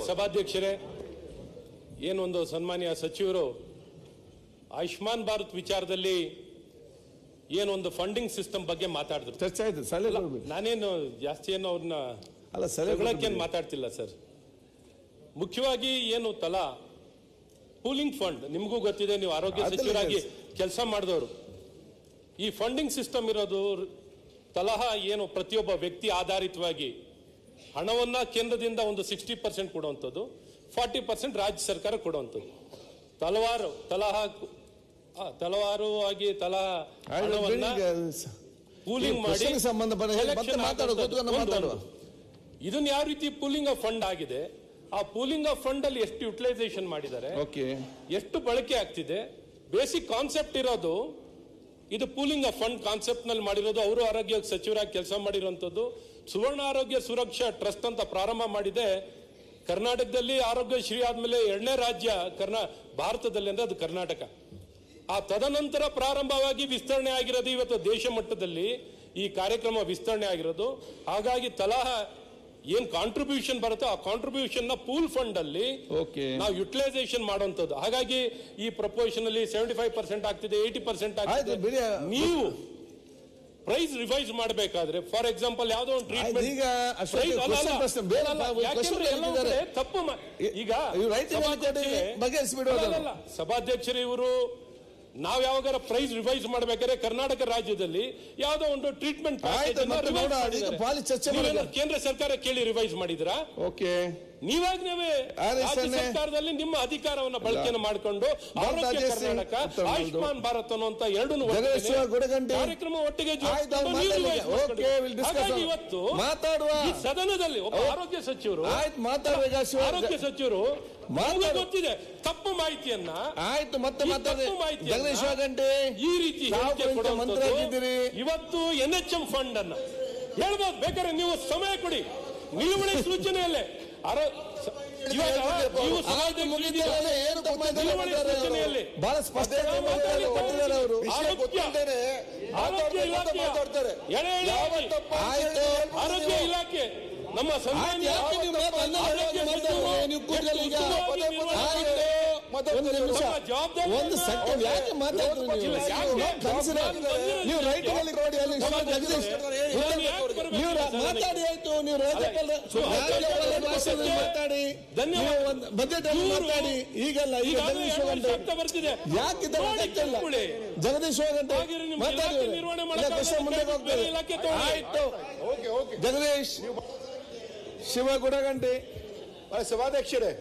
ಸಭಾಧ್ಯಕ್ಷರೇ, ಏನೊಂದು ಸನ್ಮಾನ್ಯ ಸಚಿವರು ಆಯುಷ್ಮಾನ್ ಭಾರತ್ ವಿಚಾರದಲ್ಲಿ ಏನೊಂದು ಫಂಡಿಂಗ್ ಸಿಸ್ಟಮ್ ಬಗ್ಗೆ ಮಾತಾಡಿದ್ರು. ಚರ್ಚೆ ಆಯ್ತು. ಸಲಹೆ ನಾನೇನು ಜಾಸ್ತಿ ಏನು ಅವ್ರನ್ನ ಸಲಹೆ ಮಾತಾಡ್ತಿಲ್ಲ ಸರ್. ಮುಖ್ಯವಾಗಿ ಏನು ತಲಾ ಪೂಲಿಂಗ್ ಫಂಡ್, ನಿಮಗೂ ಗೊತ್ತಿದೆ, ನೀವು ಆರೋಗ್ಯ ಸಚಿವರಾಗಿ ಕೆಲಸ ಮಾಡಿದವರು. ಈ ಫಂಡಿಂಗ್ ಸಿಸ್ಟಮ್ ಇರೋದು ತಲಹ ಏನು ಪ್ರತಿಯೊಬ್ಬ ವ್ಯಕ್ತಿ ಆಧಾರಿತವಾಗಿ ಹಣವನ್ನ ಕೇಂದ್ರದಿಂದ ಒಂದು 60% ಕೊಡುವಂಥದ್ದು, 40% ರಾಜ್ಯ ಸರ್ಕಾರ ಕೊಡುವಂಥದ್ದು. ತಲವಾರು ಆಗಿ ಹಣವನ್ನ ಪೂಲಿಂಗ್ ಮಾಡಿ ಇದನ್ನ ಯಾವ ರೀತಿ ಪೂಲಿಂಗ್ ಆಫ್ ಫಂಡ್ ಆಗಿದೆ, ಆ ಪೂಲಿಂಗ್ ಆಫ್ ಫಂಡ್ ಅಲ್ಲಿ ಎಷ್ಟು ಯುಟಿಲೈಸೇಷನ್ ಮಾಡಿದ್ದಾರೆ, ಎಷ್ಟು ಬಳಕೆ ಆಗ್ತಿದೆ, ಬೇಸಿಕ್ ಕಾನ್ಸೆಪ್ಟ್ ಇರೋದು ಇದು ಪೂಲಿಂಗ್ ಆಫ್ ಫಂಡ್ ಕಾನ್ಸೆಪ್ಟ್ ನಲ್ಲಿ ಮಾಡಿರೋದು. ಅವರು ಆರೋಗ್ಯ ಸಚಿವರಾಗಿ ಕೆಲಸ ಮಾಡಿರುವಂತದ್ದು. ಸುವರ್ಣ ಆರೋಗ್ಯ ಸುರಕ್ಷಾ ಟ್ರಸ್ಟ್ ಅಂತ ಪ್ರಾರಂಭ ಮಾಡಿದೆ ಕರ್ನಾಟಕದಲ್ಲಿ. ಆರೋಗ್ಯಶ್ರೀ ಆದ್ಮೇಲೆ 2ನೇ ರಾಜ್ಯ ಭಾರತದಲ್ಲಿ ಅಂದ್ರೆ ಅದು ಕರ್ನಾಟಕ. ಆ ತದನಂತರ ಪ್ರಾರಂಭವಾಗಿ ವಿಸ್ತರಣೆ ಆಗಿರೋದು ಇವತ್ತು ದೇಶ ಮಟ್ಟದಲ್ಲಿ ಈ ಕಾರ್ಯಕ್ರಮ ವಿಸ್ತರಣೆ ಆಗಿರೋದು. ಹಾಗಾಗಿ ತಲಾ ಏನ್ ಕಾಂಟ್ರಿಬ್ಯೂಷನ್ ಬರುತ್ತೋ ಆ ಕಾಂಟ್ರಿಬ್ಯೂಷನ್ ನ ಪೂಲ್ ಫಂಡ್ ಅಲ್ಲಿ ನಾವು ಯುಟಿಲೈಸೇಷನ್ ಮಾಡುವಂತದ್ದು. ಹಾಗಾಗಿ ಈ ಪ್ರಪೋರ್ಷನ್ ಅಲ್ಲಿ 75% ಆಗ್ತಿದೆ, 80% ಆಗ್ತಿದೆ. ನೀವು ಪ್ರೈಸ್ ರಿವೈಸ್ ಮಾಡಬೇಕಾದ್ರೆ ಫಾರ್ ಎಕ್ಸಾಂಪಲ್ ಯಾವ್ದೋ ಒಂದು ಟ್ರೀಟ್ಮೆಂಟ್ ತಪ್ಪು ಈಗ ಸಭಾಧ್ಯಕ್ಷರು ಇವರು ನಾವ್ ಯಾವಾಗಾರ ಪ್ರೈಸ್ ರಿವೈಸ್ ಮಾಡ್ಬೇಕಾದ್ರೆ ಕರ್ನಾಟಕ ರಾಜ್ಯದಲ್ಲಿ ಯಾವ್ದೋ ಒಂದು ಟ್ರೀಟ್ಮೆಂಟ್ ಕೇಂದ್ರ ಸರ್ಕಾರ ಕೇಳಿ ರಿವೈಸ್ ಮಾಡಿದ್ರಾ? ನೀವಾಗ ನೀವೇ ರಾಜ್ಯ ಸರ್ಕಾರದಲ್ಲಿ ನಿಮ್ಮ ಅಧಿಕಾರವನ್ನ ಬಳಕೆಯನ್ನು ಮಾಡಿಕೊಂಡು ಆರೋಗ್ಯ ಕರ್ನಾಟಕ, ಆಯುಷ್ಮಾನ್ ಭಾರತ್ ಅನ್ನುವಂತ ಎರಡನ್ನು ಕಾರ್ಯಕ್ರಮ ಒಟ್ಟಿಗೆ ಇವತ್ತು ಸದನದಲ್ಲಿ ಒಬ್ಬ ಆರೋಗ್ಯ ಸಚಿವರು ಗೊತ್ತಿದೆ ತಪ್ಪು ಮಾಹಿತಿಯನ್ನ ಈ ರೀತಿ ಇವತ್ತು NHM ಫಂಡ್ ಅನ್ನ ಹೇಳ್ಬೋದು. ಬೇಕಾದ್ರೆ ನೀವು ಸಮಯ ಕೊಡಿ, ನಿಲುವಳಿ ಸೂಚನೆಯಲ್ಲೇ ಬಹಳ ಸ್ಪಷ್ಟ ಆರೋಗ್ಯ ಇಲಾಖೆ ನಮ್ಮ ಒಂದು ಸೆಕೆಂಡ್ ಯಾಕೆ ನೀವು ರೈತರಲ್ಲಿ ನೋಡಿ ಅಲ್ಲಿ ನೀವು ಮಾತಾಡಿ ಆಯ್ತು. ನೀವು ಮಾತಾಡಿ ಬಜೆಟ್ ಅಲ್ಲಿ ಮಾತಾಡಿ. ಈಗಲ್ಲ ಈಗ ಯಾಕಿಲ್ಲ ಜಗದೀಶ್ ಮಾತಾಡಿ ಮುಂದೆ ಹೋಗ್ತಾರೆ. ಆಯ್ತು ಜಗದೀಶ್ ಶಿವ ಗುಡಗಂಟಿ ಸಭಾಧ್ಯಕ್ಷರೇ,